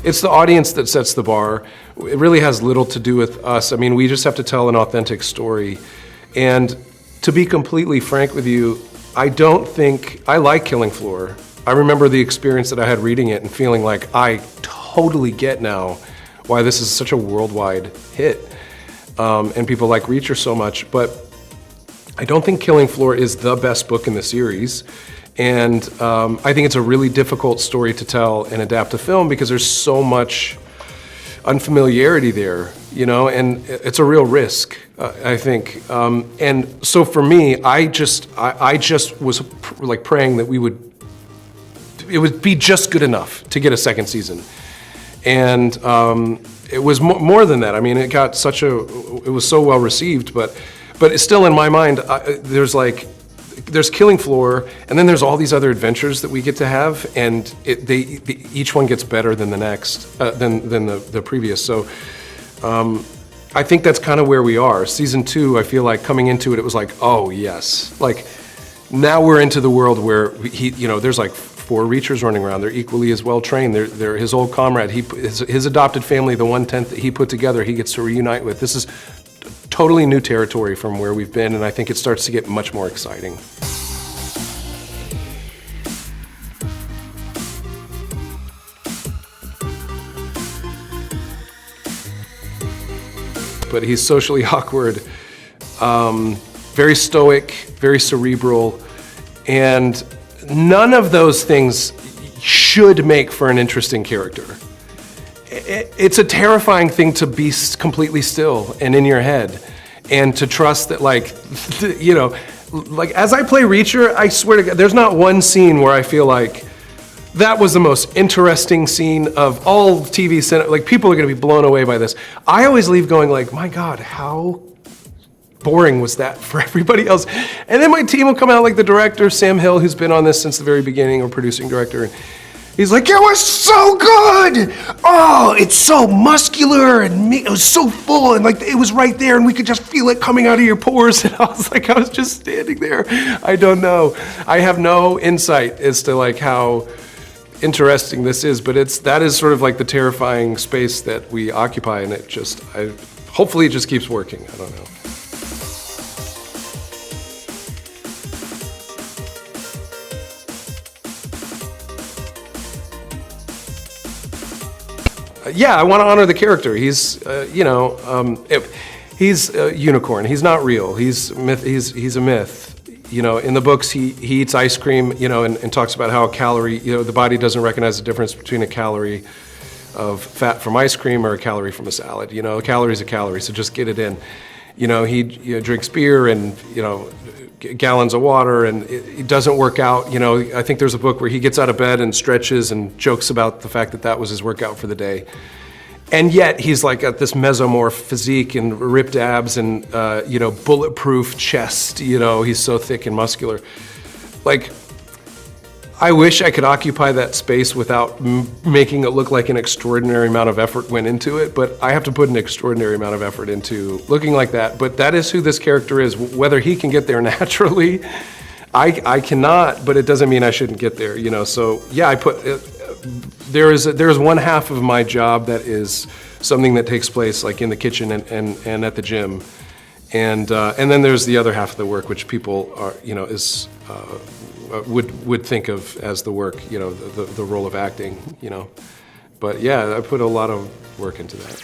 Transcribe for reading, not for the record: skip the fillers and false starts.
it's the audience that sets the bar. It really has little to do with us. I mean, we just have to tell an authentic story. And to be completely frank with you, I don't think, I like Killing Floor. I remember the experience that I had reading it and feeling like I totally get now why this is such a worldwide hit. And people like Reacher so much, but I don't think Killing Floor is the best book in the series. And I think it's a really difficult story to tell and adapt to film because there's so much unfamiliarity there, you know, and it's a real risk, I think. And so for me, I just was like praying that it would be just good enough to get a second season. And it was more than that. I mean, it was so well received, but it's still in my mind, there's Killing Floor, and then there's all these other adventures that we get to have, and each one gets better than the next, than the previous. So I think that's kind of where we are. Season 2, I feel like coming into it, it was like, oh yes, like now we're into the world where there's like 4 Reachers running around. They're equally as well trained. They're his old comrade. His adopted family, the 1/10 that he put together, he gets to reunite with. This is totally new territory from where we've been, and I think it starts to get much more exciting. But he's socially awkward, very stoic, very cerebral, and none of those things should make for an interesting character. It's a terrifying thing to be completely still and in your head, and to trust that, like, like as I play Reacher, I swear to God, there's not one scene where I feel like that was the most interesting scene of all TV cinema. Like, people are gonna be blown away by this. I always leave going like, my God, how boring was that for everybody else? And then my team will come out, like the director, Sam Hill, who's been on this since the very beginning, or producing director, and he's like, it was so good! Oh, it's so muscular, and it was so full, and like it was right there, and we could just feel it coming out of your pores. And I was just standing there. I don't know. I have no insight as to like how interesting this is, but that is sort of like the terrifying space that we occupy, and hopefully it just keeps working. I don't know. Yeah, I want to honor the character. He's, he's a unicorn. He's not real. He's a myth. You know, in the books, he eats ice cream, and talks about how a calorie, the body doesn't recognize the difference between a calorie of fat from ice cream or a calorie from a salad. A calorie is a calorie, so just get it in. He drinks beer and, gallons of water, and it doesn't work out. I think there's a book where he gets out of bed and stretches and jokes about the fact that was his workout for the day. And yet he's like got this mesomorph physique and ripped abs and, bulletproof chest. He's so thick and muscular. Like, I wish I could occupy that space without making it look like an extraordinary amount of effort went into it, but I have to put an extraordinary amount of effort into looking like that. But that is who this character is. Whether he can get there naturally, I cannot, but it doesn't mean I shouldn't get there, So yeah, there is one half of my job that is something that takes place like in the kitchen and at the gym. And then there's the other half of the work, which people are, would think of as the work, the role of acting, But yeah, I put a lot of work into that.